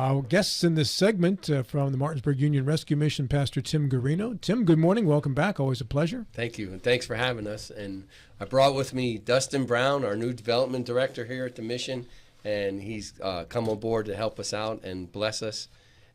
Our guests in this segment from the Martinsburg Union Rescue Mission, Pastor Tim Guerino. Tim, good morning. Welcome back. Always a pleasure. Thank you, and thanks for having us. And I brought with me Dustin Brown, our new development director here at the mission, and he's come on board to help us out and bless us.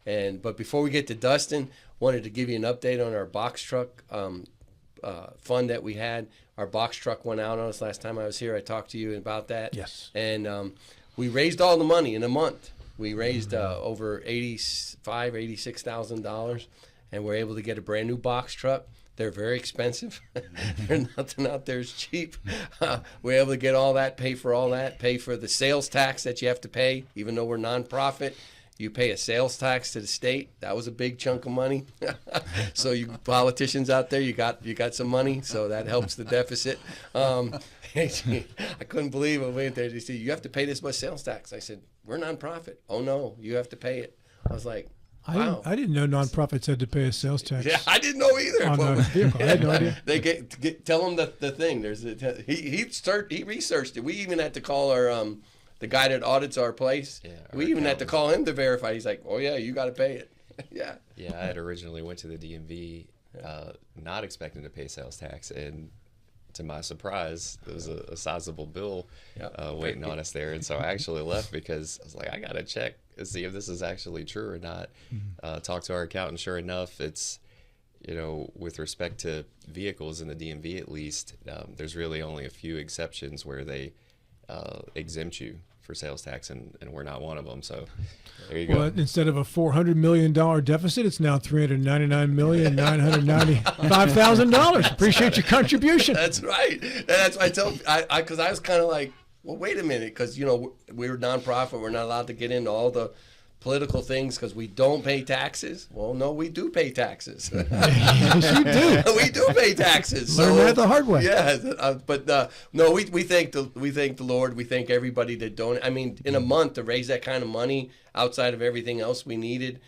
But before we get to Dustin, wanted to give you an update on our box truck fund that we had. Our box truck went out on us last time I was here. I talked to you about that. Yes. And we raised all the money in a month. We raised over $86,000, and we're able to get a brand new box truck. They're very expensive. Nothing out there is cheap. We're able to get all that, pay for all that, pay for the sales tax that you have to pay, even though we're nonprofit. You pay a sales tax to the state. That was a big chunk of money. So you politicians out there, you got some money, so that helps the deficit. I couldn't believe it. I went there. They said, you have to pay this much sales tax. I said, we're nonprofit. Oh, no, you have to pay it. I was like, wow. I didn't know nonprofits had to pay a sales tax. Yeah, I didn't know either. On a vehicle. I had no idea. They tell them the thing. He researched it. We even had to call our the guy that audits our place. Yeah, we even had to call him to verify. He's like, oh yeah, you got to pay it. Yeah. Yeah, I had originally went to the DMV not expecting to pay sales tax, and to my surprise, there was a sizable bill waiting on us there. And so I actually left because I was like, I got to check and see if this is actually true or not. Talked to our accountant. Sure enough, it's, with respect to vehicles in the DMV at least, there's really only a few exceptions where they exempt you for sales tax, and we're not one of them. So there you go. Well, instead of a $400 million deficit, it's now $399,995,000. Appreciate your contribution. That's right. That's why I tell because I was kind of like, well, wait a minute, because we're a nonprofit, we're not allowed to get into all the political things because we don't pay taxes. Well, no, we do pay taxes. Yes, you do. We do pay taxes. Learn that the hard way. Yeah, but no, we thank the Lord. We thank everybody that donated. I mean, in a month to raise that kind of money outside of everything else we needed,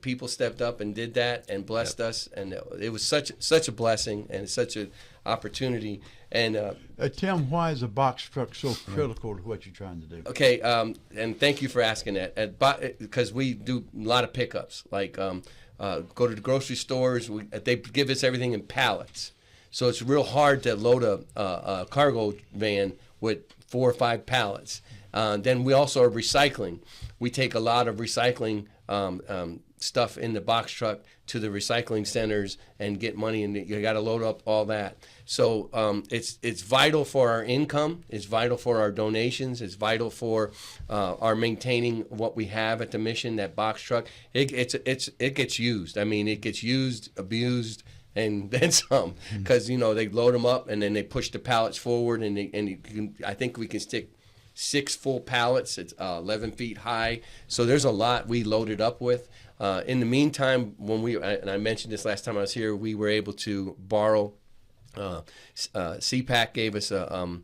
people stepped up and did that and blessed us, and it was such a blessing and such an opportunity. And Tim, why is a box truck so critical to what you're trying to do? Okay, and thank you for asking that. Because we do a lot of pickups, like go to the grocery stores. They give us everything in pallets, so it's real hard to load a cargo van with 4 or 5 pallets. Then we also are recycling. We take a lot of recycling stuff in the box truck to the recycling centers and get money, and you got to load up all that. So it's vital for our income. It's vital for our donations. It's vital for our maintaining what we have at the mission. That box truck, it gets used. I mean, it gets used, abused, and then some. Because they load them up and then they push the pallets forward, and I think we can stick 6 full pallets. It's 11 feet high. So there's a lot we loaded up with. In the meantime, and I mentioned this last time I was here, we were able to borrow. CPAC gave us a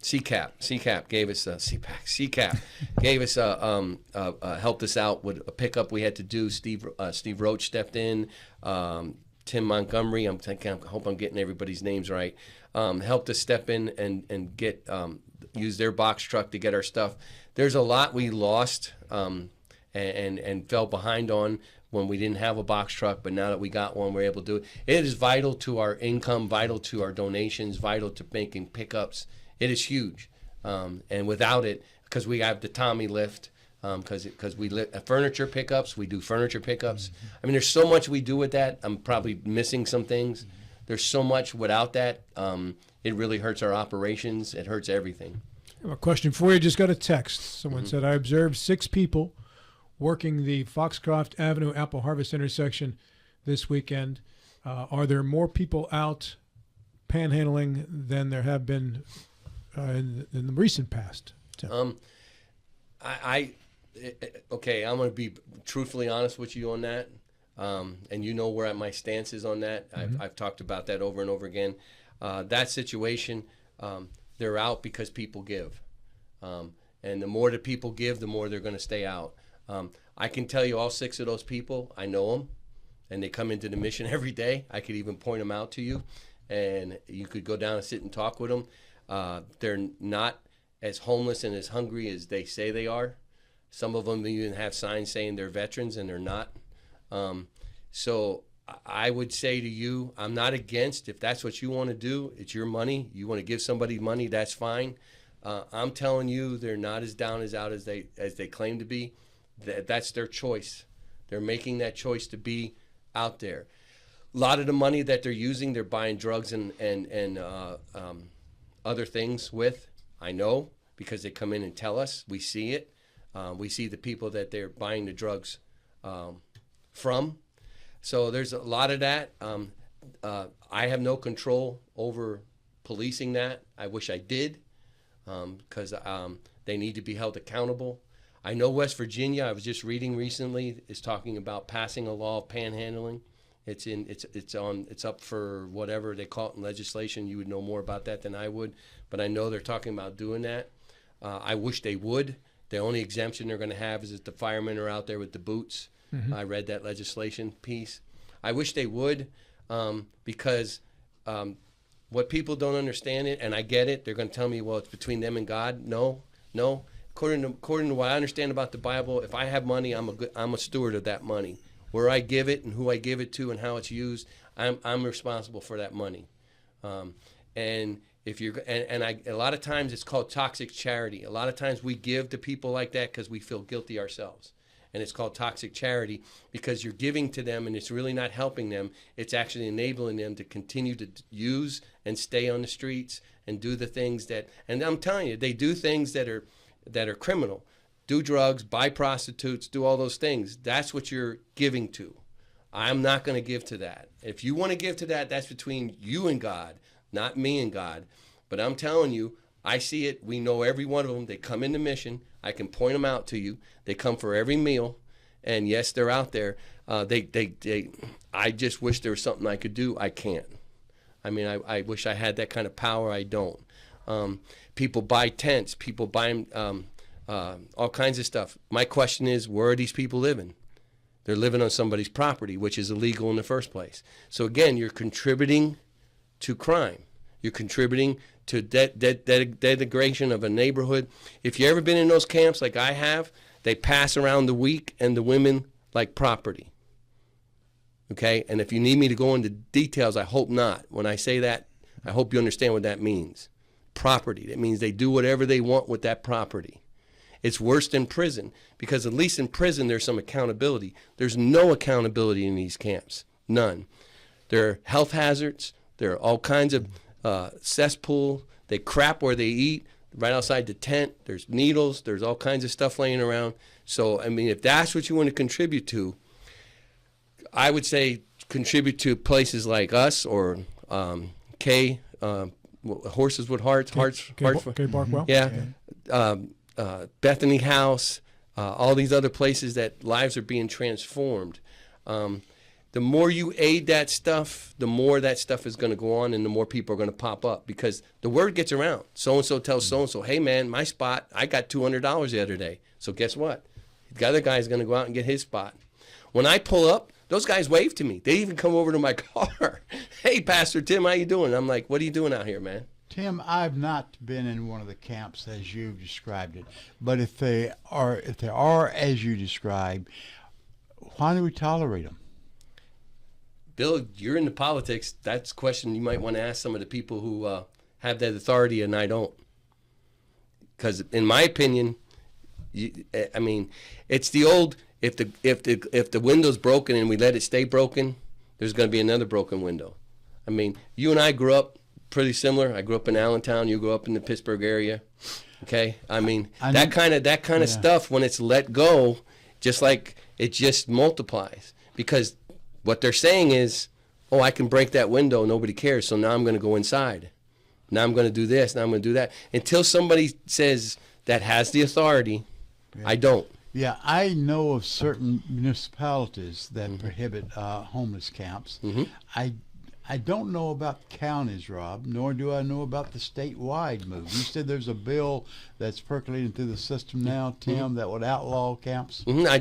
CCAP gave us a CCAP gave us helped us out with a pickup we had to do. Steve Roach stepped in. Tim Montgomery, I hope I'm getting everybody's names right. Helped us step in and get use their box truck to get our stuff. There's a lot we lost and fell behind on when we didn't have a box truck, but now that we got one, we're able to do it. It is vital to our income, vital to our donations, vital to making pickups. It is huge, and without it, because we have the Tommy lift, because we furniture pickups, we do furniture pickups. I mean, there's so much we do with that. I'm probably missing some things. There's so much without that. It really hurts our operations. It hurts everything. I have a question for you. Just got a text. Someone said, I observed 6 people working the Foxcroft Avenue Apple Harvest intersection this weekend. Are there more people out panhandling than there have been in the recent past? Okay, I'm going to be truthfully honest with you on that. And where my stance is on that. I've talked about that over and over again. That situation, they're out because people give. And the more that people give, the more they're going to stay out. I can tell you all 6 of those people, I know them, and they come into the mission every day. I could even point them out to you, and you could go down and sit and talk with them. They're not as homeless and as hungry as they say they are. Some of them even have signs saying they're veterans and they're not. So I would say to you, I'm not against, if that's what you want to do, it's your money. You want to give somebody money, that's fine. I'm telling you, they're not as down as out as they claim to be. That's their choice. They're making that choice to be out there. A lot of the money that they're using, they're buying drugs and other things with. I know, because they come in and tell us. We see it. We see the people that they're buying the drugs from. So there's a lot of that. I have no control over policing that. I wish I did, because they need to be held accountable. I know West Virginia, I was just reading recently, is talking about passing a law of panhandling. It's up for whatever they call it in legislation. You would know more about that than I would, but I know they're talking about doing that. I wish they would. The only exemption they're going to have is if the firemen are out there with the boots. Mm-hmm. I read that legislation piece. I wish they would, because what people don't understand it, and I get it, they're going to tell me, well, it's between them and God. No. According to what I understand about the Bible, if I have money, I'm a steward of that money. Where I give it and who I give it to and how it's used, I'm responsible for that money. And if you're a lot of times it's called toxic charity. A lot of times we give to people like that because we feel guilty ourselves. And it's called toxic charity because you're giving to them and it's really not helping them. It's actually enabling them to continue to use and stay on the streets and do the things that, and I'm telling you, they do things that are criminal. Do drugs, buy prostitutes, do all those things. That's what you're giving to. I'm not going to give to that. If you want to give to that, that's between you and God, not me and God. But I'm telling you, I see it. We know every one of them. They come into mission. I can point them out to you. They come for every meal. And yes, they're out there. I just wish there was something I could do. I can't. I mean, I wish I had that kind of power. I don't. People buy tents. People buy all kinds of stuff. My question is, where are these people living? They're living on somebody's property, which is illegal in the first place. So again, you're contributing to crime. You're contributing to degradation of a neighborhood. If you've ever been in those camps like I have, they pass around the weak and the women like property. Okay? And if you need me to go into details, I hope not. When I say that, I hope you understand what that means. Property. That means they do whatever they want with that property. It's worse than prison because at least in prison there's some accountability. There's no accountability in these camps. None. There are health hazards. There are all kinds of cesspool. They crap where they eat. Right outside the tent, there's needles. There's all kinds of stuff laying around. So, I mean, if that's what you want to contribute to, I would say contribute to places like us or Horses with Hearts. K Barkwell. Yeah. Bethany House, all these other places that lives are being transformed. The more you aid that stuff, the more that stuff is going to go on and the more people are going to pop up because the word gets around. So-and-so tells so-and-so, hey, man, my spot, I got $200 the other day. So guess what? The other guy's going to go out and get his spot. When I pull up, those guys wave to me. They even come over to my car. Hey, Pastor Tim, how you doing? I'm like, what are you doing out here, man? Tim, I've not been in one of the camps as you described it, but if they are as you described, why do we tolerate them? Bill, you're into politics. That's a question you might want to ask some of the people who have that authority, and I don't. Because in my opinion, it's the old. If the window's broken and we let it stay broken, there's going to be another broken window. I mean, you and I grew up pretty similar. I grew up in Allentown. You grew up in the Pittsburgh area. Okay, I mean that kind of stuff when it's let go, just like it just multiplies because what they're saying is, oh, I can break that window, nobody cares, so now I'm going to go inside. Now I'm going to do this, now I'm going to do that. Until somebody says that has the authority, I don't. Yeah, I know of certain municipalities that prohibit homeless camps. Mm-hmm. I don't know about counties, Rob, nor do I know about the statewide move. You said there's a bill that's percolating through the system now, Tim, that would outlaw camps? Mm-hmm. I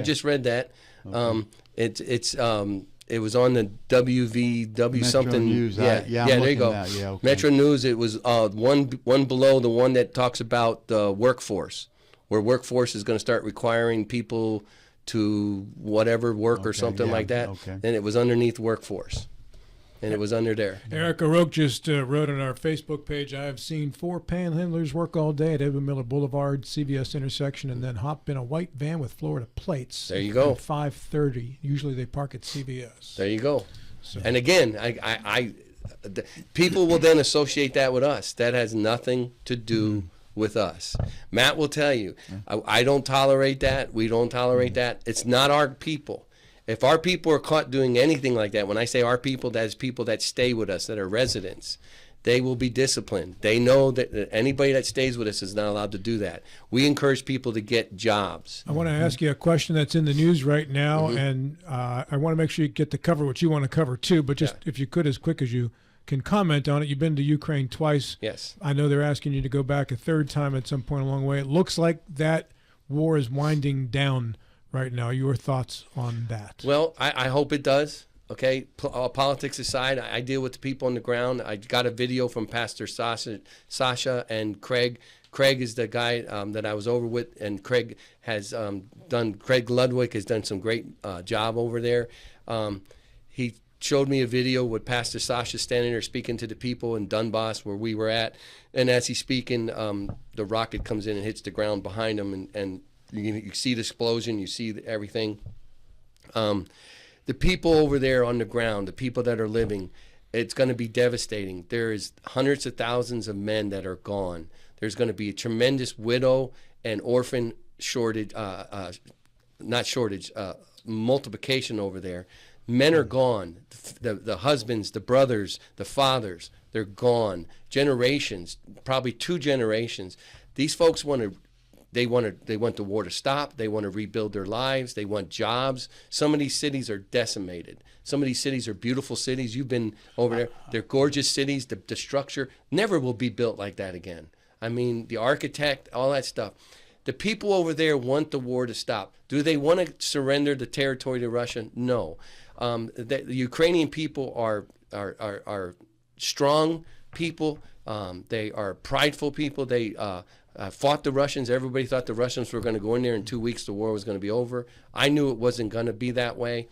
just read that. Okay. It was on the WVW Metro something. News. Yeah, there you go. Okay. Metro News. It was one below the one that talks about the workforce. where workforce is going to start requiring people to whatever work or something like that. Okay. And it was underneath workforce. And it was under there. Eric O'Rourke just wrote on our Facebook page, I have seen 4 panhandlers work all day at Edwin Miller Boulevard, CVS intersection, and then hop in a white van with Florida plates. There you go. At 5:30. Usually they park at CVS. There you go. So. And again, people will then associate that with us. That has nothing to do with us. Matt will tell you, I don't tolerate that. We don't tolerate that. It's not our people. If our people are caught doing anything like that, when I say our people, that is people that stay with us, that are residents, they will be disciplined. They know that anybody that stays with us is not allowed to do that. We encourage people to get jobs. I want to ask you a question that's in the news right now, and I want to make sure you get to cover what you want to cover too, but just if you could, as quick as you can, comment on it. You've been to Ukraine twice. Yes. I know they're asking you to go back a third time at some point along the way. It looks like that war is winding down right now. Your thoughts on that? Well, I hope it does. Okay, politics aside, I deal with the people on the ground. I got a video from Pastor Sasha and Craig. Craig is the guy that I was over with, and Craig has Craig Ludwig has done some great job over there. He showed me a video with Pastor Sasha standing there speaking to the people in Donbass where we were at, and as he's speaking, the rocket comes in and hits the ground behind him, and you see the explosion, you see everything. The people over there on the ground, the people that are living, it's going to be devastating. There is hundreds of thousands of men that are gone. There's going to be a tremendous widow and orphan shortage, multiplication over there. Men are gone. The husbands, the brothers, the fathers, they're gone. Generations, probably 2 generations. These folks They want the war to stop. They want to rebuild their lives. They want jobs. Some of these cities are decimated. Some of these cities are beautiful cities. You've been over there. They're gorgeous cities. The structure never will be built like that again. I mean, the architect, all that stuff. The people over there want the war to stop. Do they want to surrender the territory to Russia? No. The Ukrainian people are strong people. They are prideful people. They fought the Russians. Everybody thought the Russians were going to go in there in 2 weeks. The war was going to be over. I knew it wasn't going to be that way.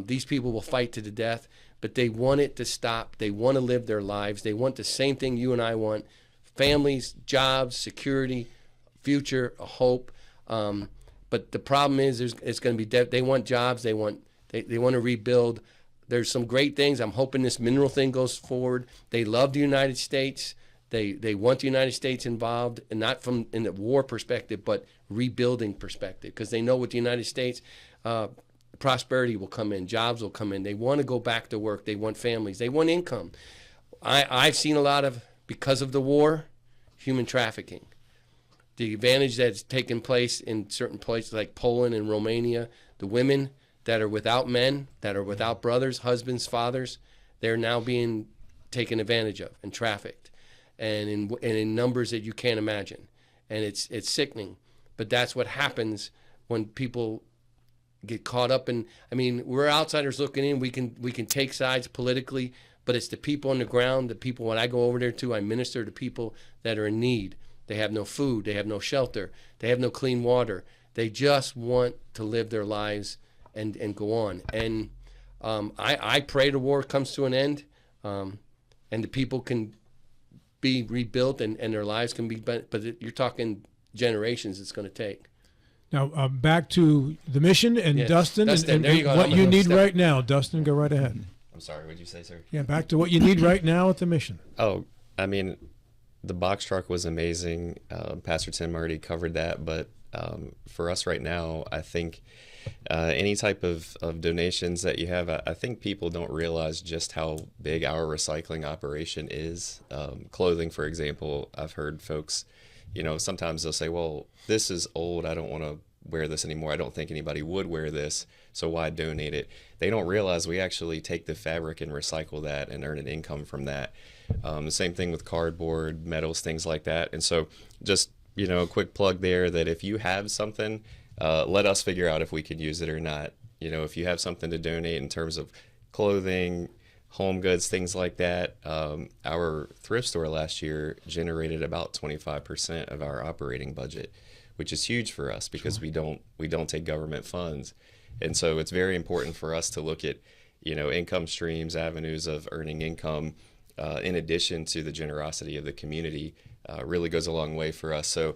These people will fight to the death, but they want it to stop. They want to live their lives. They want the same thing you and I want: families, jobs, security, future, a hope. But the problem is, it's going to be they want jobs. They want to rebuild. There's some great things. I'm hoping this mineral thing goes forward. They love the United States. They want the United States involved, and not from in the war perspective, but rebuilding perspective, because they know with the United States, prosperity will come in, jobs will come in. They want to go back to work. They want families. They want income. I've seen a lot of, because of the war, human trafficking. The advantage that's taken place in certain places like Poland and Romania, the women that are without men, that are without brothers, husbands, fathers, they're now being taken advantage of and trafficked. And in numbers that you can't imagine, and it's sickening. But that's what happens when people get caught up in. I mean, we're outsiders looking in. We can take sides politically, but it's the people on the ground. The people, when I go over there too, I minister to people that are in need. They have no food. They have no shelter. They have no clean water. They just want to live their lives and go on. And I pray the war comes to an end, and the people can be rebuilt and their lives can be, but you're talking generations it's going to take. Now, back to the mission and Dustin and what you need right now. Dustin, go right ahead. I'm sorry, what did you say, sir? Yeah, back to what you need right now at the mission. Oh, I mean, the box truck was amazing. Pastor Tim already covered that, but for us right now, I think any type of donations that you have, I think people don't realize just how big our recycling operation is. Clothing, for example, I've heard folks, sometimes they'll say, well, this is old. I don't want to wear this anymore. I don't think anybody would wear this, so why donate it? They don't realize we actually take the fabric and recycle that and earn an income from that. The same thing with cardboard, metals, things like that. And so just, a quick plug there that if you have something, let us figure out if we can use it or not. If you have something to donate in terms of clothing, home goods, things like that, our thrift store last year generated about 25% of our operating budget, which is huge for us because we don't take government funds. And so it's very important for us to look at, income streams, avenues of earning income, in addition to the generosity of the community, really goes a long way for us. So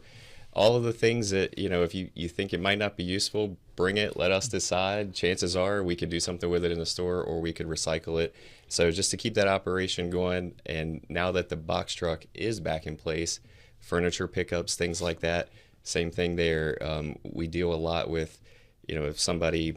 all of the things that, if you think it might not be useful, bring it, let us decide. Chances are we could do something with it in the store, or we could recycle it. So just to keep that operation going, and now that the box truck is back in place, furniture pickups, things like that, same thing there. We deal a lot with, if somebody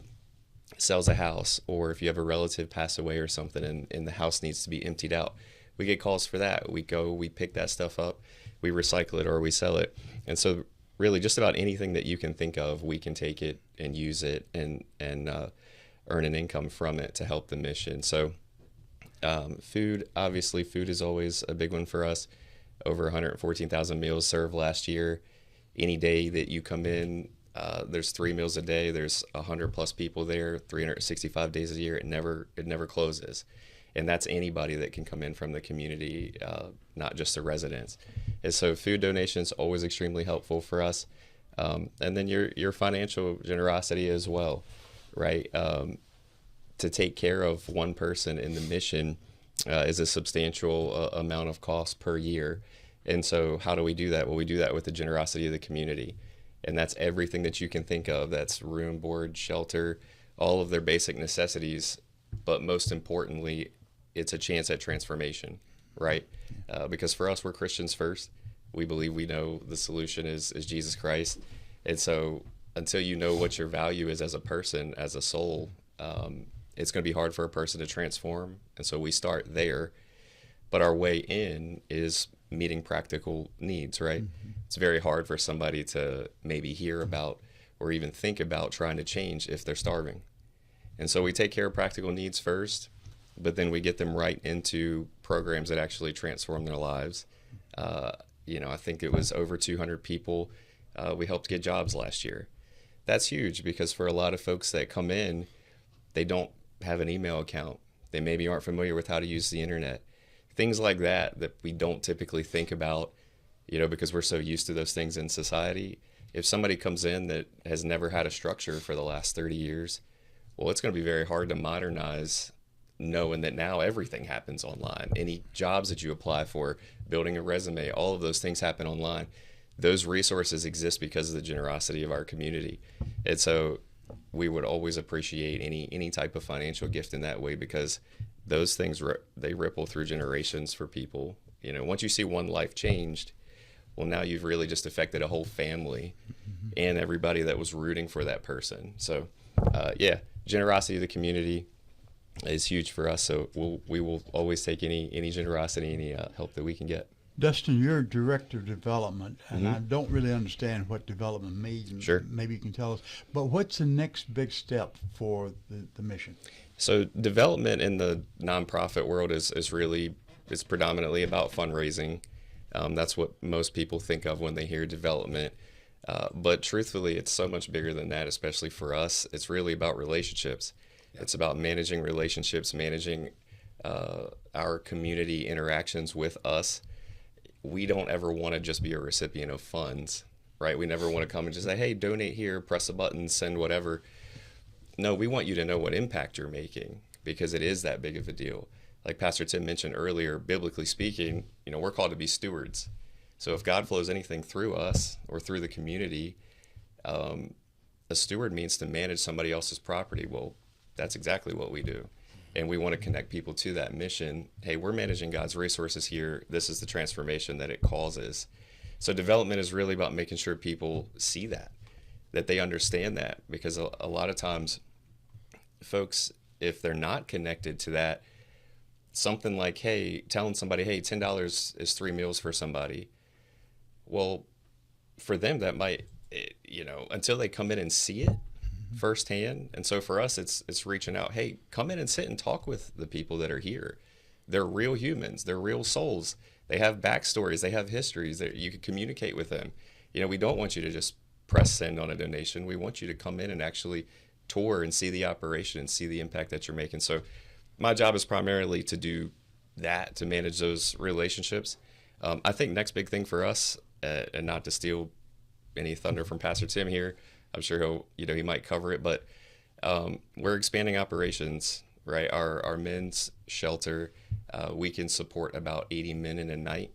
sells a house, or if you have a relative pass away or something and the house needs to be emptied out, we get calls for that. We go, we pick that stuff up, we recycle it, or we sell it. And so really just about anything that you can think of, we can take it and use it and earn an income from it to help the mission. So food, obviously food is always a big one for us. Over 114,000 meals served last year. Any day that you come in, there's 3 meals a day. There's 100 plus people there, 365 days a year. It never closes. And that's anybody that can come in from the community, not just the residents. And so food donations always extremely helpful for us. And then your financial generosity as well, right? To take care of one person in the mission is a substantial amount of cost per year. And so how do we do that? Well, we do that with the generosity of the community. And that's everything that you can think of. That's room, board, shelter, all of their basic necessities. But most importantly, it's a chance at transformation, right? Because for us, we're Christians first. We believe we know the solution is Jesus Christ. And so until you know what your value is as a person, as a soul, it's going to be hard for a person to transform. And so we start there. But our way in is meeting practical needs, right? Mm-hmm. It's very hard for somebody to maybe hear about or even think about trying to change if they're starving. And so we take care of practical needs first, but then we get them right into programs that actually transform their lives. I think it was over 200 people we helped get jobs last year. That's huge because for a lot of folks that come in, they don't have an email account. They maybe aren't familiar with how to use the internet. Things like that we don't typically think about, because we're so used to those things in society. If somebody comes in that has never had a structure for the last 30 years, well, it's going to be very hard to modernize, knowing that now everything happens online. Any jobs that you apply for, building a resume, all of those things happen online. Those resources exist because of the generosity of our community. And so we would always appreciate any type of financial gift in that way, because those things, they ripple through generations for people. Once you see one life changed, well, now you've really just affected a whole family and everybody that was rooting for that person. So, generosity of the community is huge for us. So we will always take any generosity, any help that we can get. Dustin, you're director of development, and I don't really understand what development means. Sure. Maybe you can tell us. But what's the next big step for the mission? So development in the nonprofit world is predominantly about fundraising. That's what most people think of when they hear development. But truthfully, it's so much bigger than that, especially for us. It's really about relationships. It's about managing relationships, managing our community interactions with us. We don't ever want to just be a recipient of funds, right? We never want to come and just say, hey, donate here, press a button, send whatever. No, we want you to know what impact you're making, because it is that big of a deal. Like Pastor Tim mentioned earlier, biblically speaking, we're called to be stewards. So if God flows anything through us or through the community, a steward means to manage somebody else's property. Well, that's exactly what we do. And we want to connect people to that mission. Hey, we're managing God's resources here. This is the transformation that it causes. So development is really about making sure people see that they understand that, because a lot of times folks, if they're not connected to that, something like, hey, telling somebody, hey, $10 is 3 meals for somebody. Well, for them, that might, until they come in and see it firsthand. And so for us, it's reaching out, hey, come in and sit and talk with the people that are here. They're real humans. They're real souls. They have backstories. They have histories that you can communicate with them. We don't want you to just press send on a donation. We want you to come in and actually tour and see the operation and see the impact that you're making. So my job is primarily to do that, to manage those relationships. I think next big thing for us, and not to steal any thunder from Pastor Tim here, I'm sure he might cover it, but we're expanding operations, right? Our men's shelter, we can support about 80 men in a night,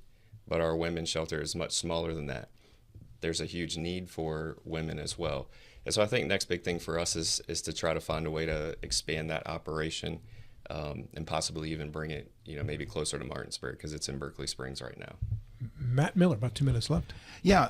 but our women's shelter is much smaller than that. There's a huge need for women as well. And so I think next big thing for us is to try to find a way to expand that operation, and possibly even bring it, maybe closer to Martinsburg, because it's in Berkeley Springs right now. Matt Miller, about 2 minutes left. Yeah,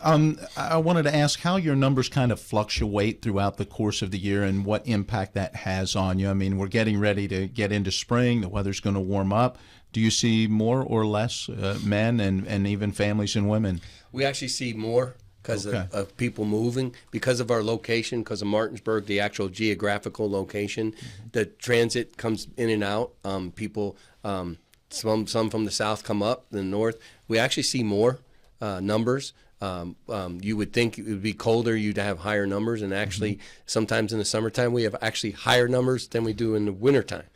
I wanted to ask how your numbers kind of fluctuate throughout the course of the year and what impact that has on you. I mean, we're getting ready to get into spring. The weather's going to warm up. Do you see more or less men and even families and women? We actually see more because of people moving, because of our location, because of Martinsburg, the actual geographical location. The transit comes in and out. People, some from the south come up, the north. We actually see more numbers. You would think it would be colder, you'd have higher numbers, and actually sometimes in the summertime we have actually higher numbers than we do in the wintertime.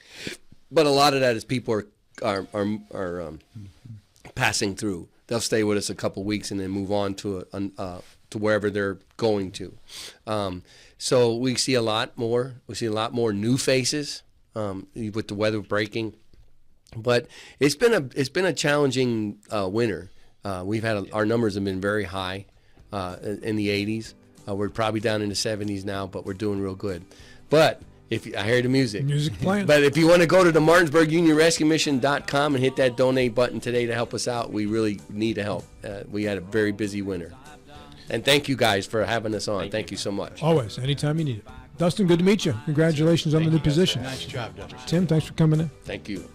But a lot of that is people are passing through. They'll stay with us a couple weeks and then move on to wherever they're going to. So we see a lot more. We see a lot more new faces with the weather breaking. But it's been a challenging winter. We've had our numbers have been very high in the 80s. We're probably down in the 70s now, but we're doing real good. But I hear the music playing. But if you want to go to the MartinsburgUnionRescueMission.com and hit that donate button today to help us out, we really need help. We had a very busy winter. And thank you guys for having us on. Thank you so much. Always, anytime you need it. Dustin, good to meet you. Congratulations on the new position. Nice job, Dustin. Tim, thanks for coming in. Thank you.